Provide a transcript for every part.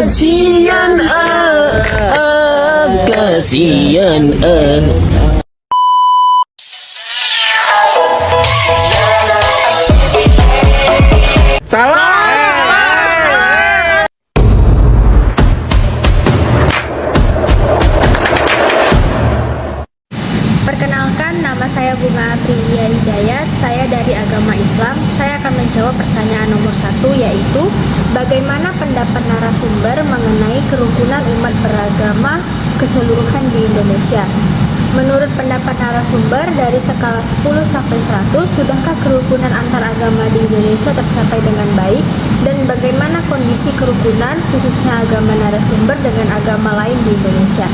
kasihan kasihan Perkenalkan, nama saya Bunga Aprilia Hidayat. Saya dari agama Islam. Saya akan menjawab pertanyaan nomor 1, yaitu bagaimana pendapat narasumber mengenai kerukunan umat beragama keseluruhan di Indonesia. Menurut pendapat narasumber, dari skala 10 sampai 100, sudahkah kerukunan antar agama di Indonesia tercapai dengan baik? Dan bagaimana kondisi kerukunan, khususnya agama narasumber dengan agama lain di Indonesia?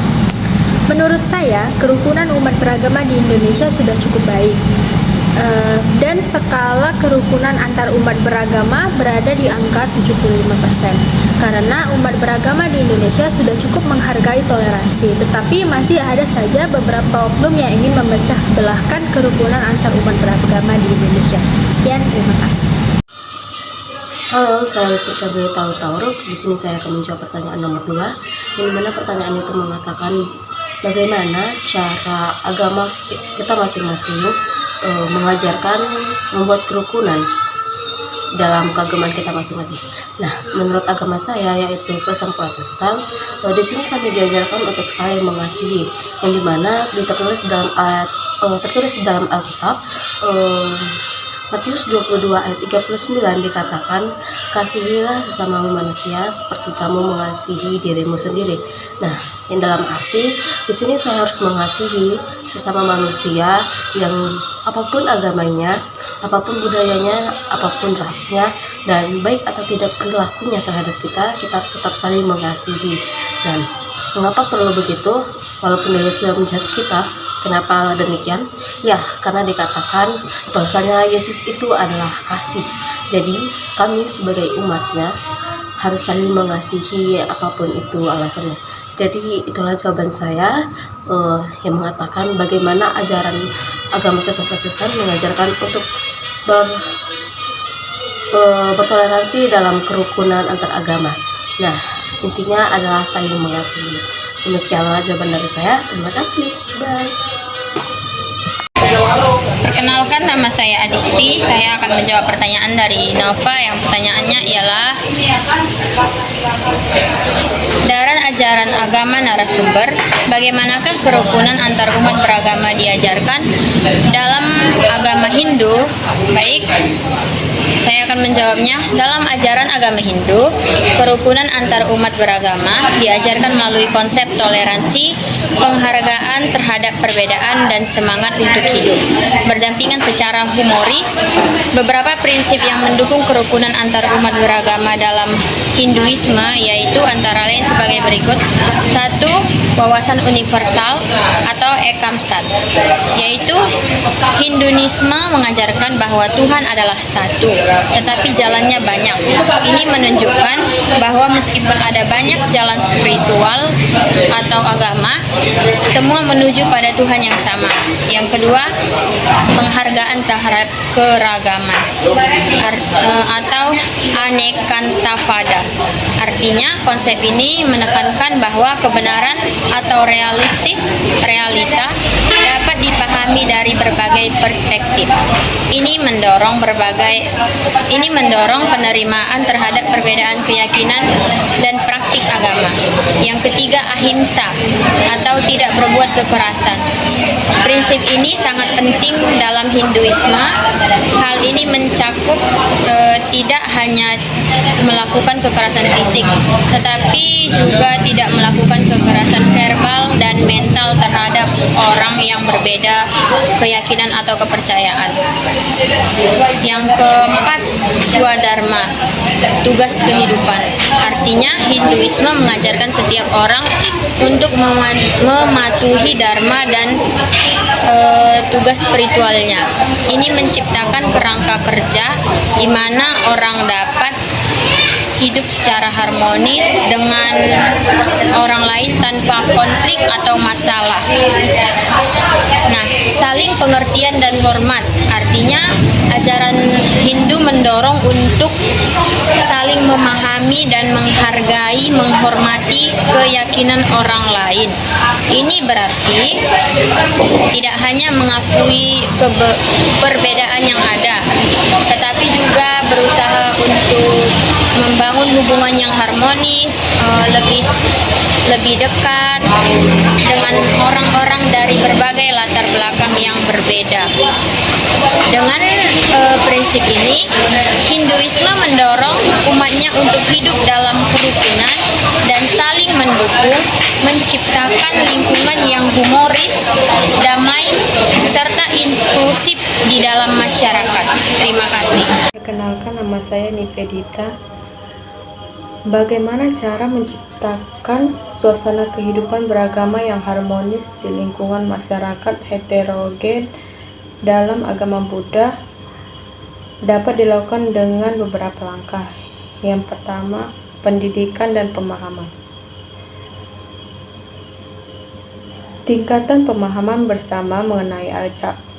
Menurut saya, kerukunan umat beragama di Indonesia sudah cukup baik. Dan skala kerukunan antar umat beragama berada di angka 75%. Karena umat beragama di Indonesia sudah cukup menghargai toleransi, tetapi masih ada saja beberapa oknum yang ingin memecah belahkan kerukunan antar umat beragama di Indonesia. Sekian, terima kasih. Halo, saya Lutfi Cabai Tauruk. Di sini saya akan menjawab pertanyaan nomor 2, yang mana pertanyaan itu mengatakan bagaimana cara agama kita masing-masing mengajarkan membuat kerukunan dalam keagamaan kita masing-masing. Nah, menurut agama saya, yaitu Kristen Protestan, di sini kami diajarkan untuk saling mengasihi, yang dimana tertulis dalam Alkitab. Matius 22 ayat 39 dikatakan, kasihilah sesamamu manusia seperti kamu mengasihi dirimu sendiri. Nah, yang dalam arti di sini saya harus mengasihi sesama manusia yang apapun agamanya, apapun budayanya, apapun rasnya, dan baik atau tidak perilakunya terhadap kita harus tetap saling mengasihi. Dan mengapa perlu begitu? Walaupun dia sudah menjahat kita, kenapa demikian? Ya, karena dikatakan bahwasanya Yesus itu adalah kasih. Jadi kami sebagai umatnya harus saling mengasihi apapun itu alasannya. Jadi itulah jawaban saya yang mengatakan bagaimana ajaran agama Kristen Protestan mengajarkan untuk bertoleransi dalam kerukunan antar agama. Nah, intinya adalah saling mengasihi. Demikianlah jawaban dari saya. Terima kasih. Bye. Perkenalkan, nama saya Adisti. Saya akan menjawab pertanyaan dari Nova yang pertanyaannya ialah dalam ajaran agama narasumber, bagaimanakah kerukunan antar umat beragama diajarkan dalam agama Hindu? Baik, saya akan menjawabnya. Dalam ajaran agama Hindu, kerukunan antar umat beragama diajarkan melalui konsep toleransi, penghargaan terhadap perbedaan, dan semangat untuk hidup berdampingan secara humoris. Beberapa prinsip yang mendukung kerukunan antar umat beragama dalam Hinduisme yaitu antara lain sebagai berikut. 1. Wawasan universal atau Ekamsat, yaitu Hinduisme mengajarkan bahwa Tuhan adalah satu, tetapi jalannya banyak. Ini menunjukkan bahwa meskipun ada banyak jalan spiritual atau agama, semua menuju pada Tuhan yang sama. Yang kedua, penghargaan terhadap keragaman atau Anekantavada. Artinya, konsep ini menekankan bahwa kebenaran atau realita dapat dipahami dari berbagai perspektif. Ini mendorong penerimaan terhadap perbedaan keyakinan dan praktik agama. Yang ketiga, ahimsa atau tidak berbuat kekerasan. Prinsip ini sangat penting dalam Hinduisme. Hal ini mencakup tidak hanya melakukan kekerasan fisik, tetapi juga tidak melakukan kekerasan verbal dan mental terhadap orang yang berbeda keyakinan atau kepercayaan. Yang keempat, Swadharma, tugas kehidupan. Artinya, Hinduisme mengajarkan setiap orang untuk mematuhi dharma dan tugas spiritualnya. Ini menciptakan kerangka kerja di mana orang dapat hidup secara harmonis dengan orang lain tanpa konflik atau masalah. Nah, saling pengertian dan hormat, artinya ajaran Hindu mendorong untuk saling memahami dan menghargai, menghormati keyakinan orang lain. Ini berarti tidak hanya mengakui perbedaan yang ada, tetapi juga berusaha untuk membangun hubungan yang harmonis, lebih dekat dengan orang-orang dari berbagai latar belakang yang berbeda. Dengan prinsip ini, Hinduisme mendorong umatnya untuk hidup dalam kerukunan dan saling mendukung, menciptakan lingkungan yang humoris, damai, serta inklusif di dalam masyarakat. Terima kasih. Perkenalkan, nama saya Nivedita. Bagaimana cara menciptakan suasana kehidupan beragama yang harmonis di lingkungan masyarakat heterogen dalam agama Buddha dapat dilakukan dengan beberapa langkah. Yang pertama, pendidikan dan pemahaman. Tingkatan pemahaman bersama mengenai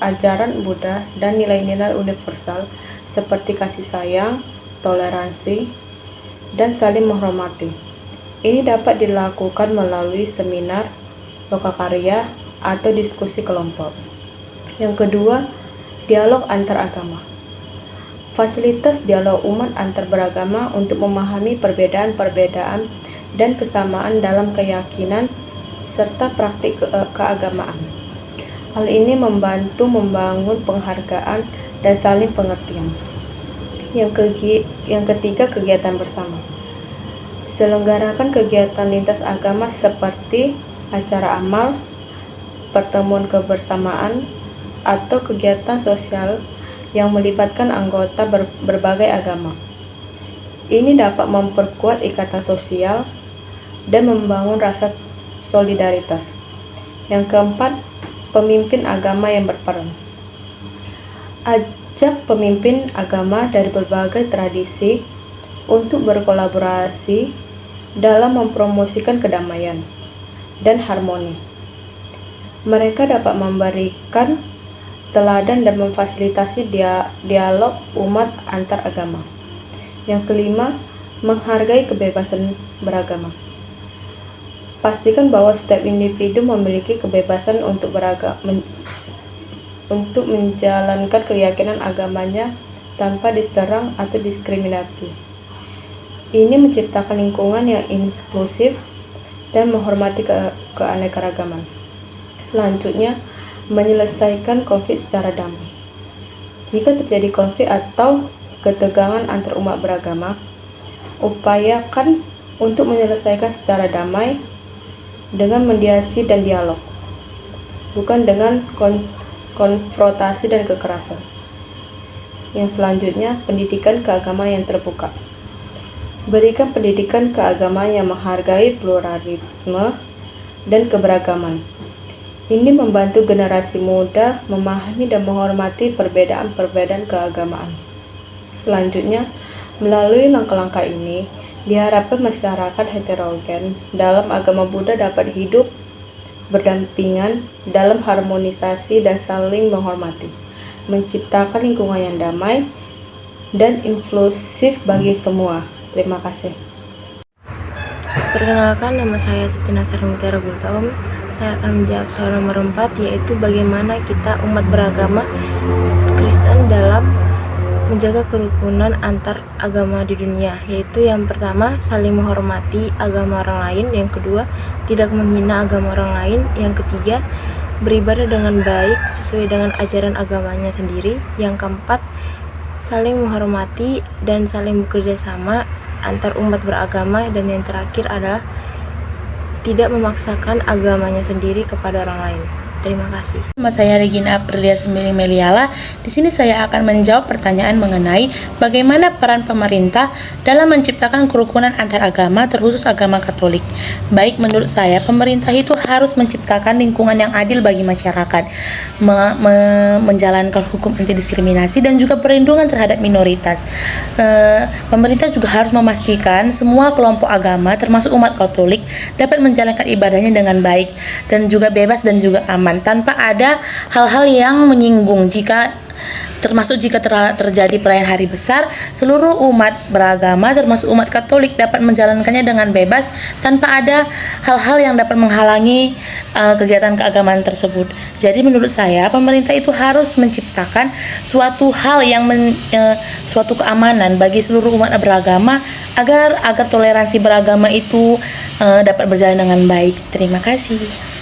ajaran Buddha dan nilai-nilai universal seperti kasih sayang, toleransi, dan saling menghormati. Ini dapat dilakukan melalui seminar, lokakarya, atau diskusi kelompok. Yang kedua, dialog antar agama. Fasilitas dialog umat antar beragama untuk memahami perbedaan-perbedaan dan kesamaan dalam keyakinan serta praktik keagamaan. Hal ini membantu membangun penghargaan dan saling pengertian. Yang ketiga, kegiatan bersama. Selenggarakan kegiatan lintas agama seperti acara amal, pertemuan kebersamaan, atau kegiatan sosial yang melibatkan anggota berbagai agama. Ini dapat memperkuat ikatan sosial dan membangun rasa solidaritas. Yang keempat, pemimpin agama yang berperan. Ajak pemimpin agama dari berbagai tradisi untuk berkolaborasi dalam mempromosikan kedamaian dan harmoni. Mereka dapat memberikan teladan dan memfasilitasi dialog umat antar agama. Yang kelima, menghargai kebebasan beragama. Pastikan bahwa setiap individu memiliki kebebasan untuk menjalankan keyakinan agamanya tanpa diserang atau diskriminasi. Ini menciptakan lingkungan yang inklusif dan menghormati keanekaragaman. Selanjutnya, menyelesaikan konflik secara damai. Jika terjadi konflik atau ketegangan antar umat beragama, upayakan untuk menyelesaikan secara damai dengan mediasi dan dialog, bukan dengan konfrontasi dan kekerasan. Yang selanjutnya, pendidikan keagamaan yang terbuka. Berikan pendidikan keagamaan yang menghargai pluralisme dan keberagaman. Ini membantu generasi muda memahami dan menghormati perbedaan-perbedaan keagamaan. Selanjutnya, melalui langkah-langkah ini, diharapkan masyarakat heterogen dalam agama Buddha dapat hidup berdampingan dalam harmonisasi dan saling menghormati, menciptakan lingkungan yang damai dan inklusif bagi semua. Terima kasih. Perkenalkan, nama saya Siti Nasar Mutiara Gultaum. Saya akan menjawab soal nomor 4, yaitu bagaimana kita umat beragama Kristen dalam menjaga kerukunan antar agama di dunia, yaitu yang pertama, saling menghormati agama orang lain. Yang kedua, tidak menghina agama orang lain. Yang ketiga, beribadah dengan baik sesuai dengan ajaran agamanya sendiri. Yang keempat, saling menghormati dan saling bekerja sama antar umat beragama. Dan yang terakhir adalah tidak memaksakan agamanya sendiri kepada orang lain. Terima kasih. Nama saya Regina Aprilia Sembiring Meliala. Di sini saya akan menjawab pertanyaan mengenai bagaimana peran pemerintah dalam menciptakan kerukunan antar agama, terkhusus agama Katolik. Baik, menurut saya pemerintah itu harus menciptakan lingkungan yang adil bagi masyarakat, menjalankan hukum anti diskriminasi dan juga perlindungan terhadap minoritas. Pemerintah juga harus memastikan semua kelompok agama, termasuk umat Katolik, dapat menjalankan ibadahnya dengan baik dan juga bebas dan juga aman, tanpa ada hal-hal yang menyinggung. Jika termasuk jika terjadi perayaan hari besar, seluruh umat beragama termasuk umat Katolik dapat menjalankannya dengan bebas tanpa ada hal-hal yang dapat menghalangi kegiatan keagamaan tersebut. Jadi menurut saya pemerintah itu harus menciptakan suatu hal yang suatu keamanan bagi seluruh umat beragama agar toleransi beragama itu dapat berjalan dengan baik. Terima kasih.